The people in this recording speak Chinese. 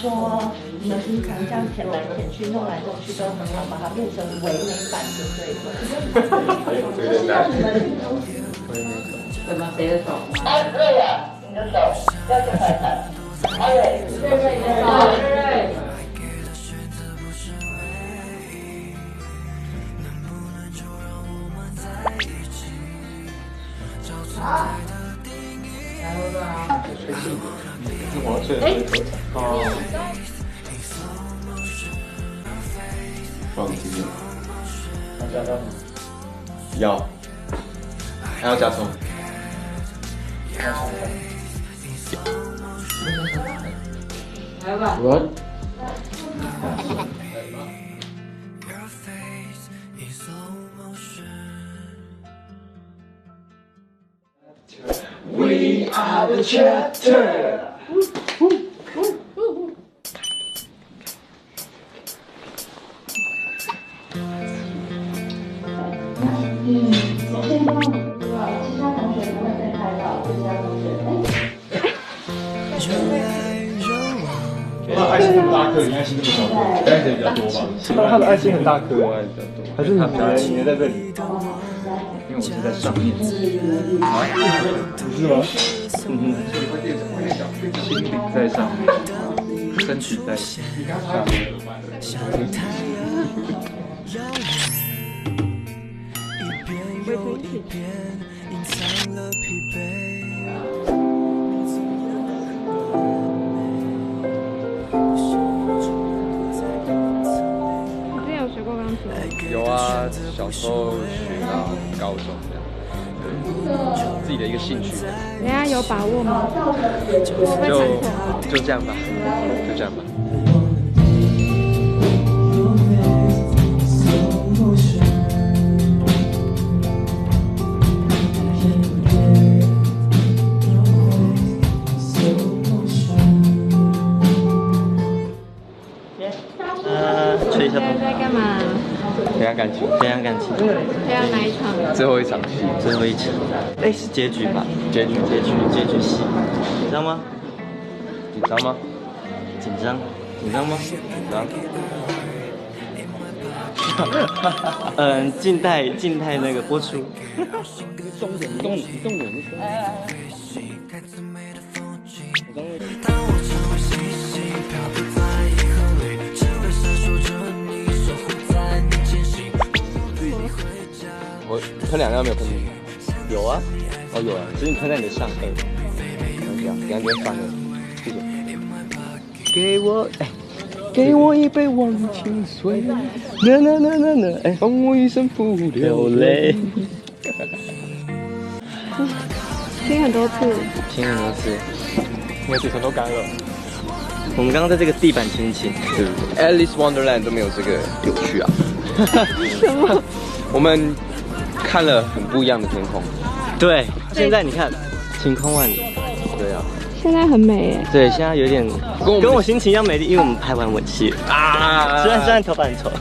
说你们平常这样舔来舔去、弄来弄去都很好，把它变成唯美版就对了。就是要你们怎么谁的手？瑞啊，你的手要去看看。瑞瑞的手，瑞。好，来了吧。我睡了哦。放心。要加葱吗？要。还要加葱。来吧。我。We are the chapter. 我先帮我其他同学不会被拍到，其他同学他爱心那么大颗，你爱心那么小颗，该谁比较多吧？他的爱心很大颗，我爱比较多。还是你在这里？因为我是在上面。是吗？嗯哼。心灵在上面，身体在下面。又一遍隐藏了疲惫。你之前有学过钢琴？有啊，小时候学到高中这样，对，自己的一个兴趣。人家有把握吗？会弹就这样吧，就这样吧。吹一下风。在干嘛？培养感情，培养哪一场？最后一场戏，最后一场，哎，是结局吧？结局戏，紧张吗？紧张吗？紧张吗？紧张。静态那个播出。重点。我喷两样没有喷你？有啊，哦有啊，只是你喷在你的上颚。这样，等下就翻了，谢谢。给我一杯忘情水，哎，放我一生不流泪。听很多次，因为嘴唇都干了。我们刚刚在这个地板亲亲，对不对 ？Alice Wonderland 都没有这个有趣啊。什么？我们看了很不一样的天空。对，现在你看，晴空万里。对啊。现在很美耶。对，现在有点跟我心情一样美丽，因为我们拍完吻戏啊。虽然头发很丑。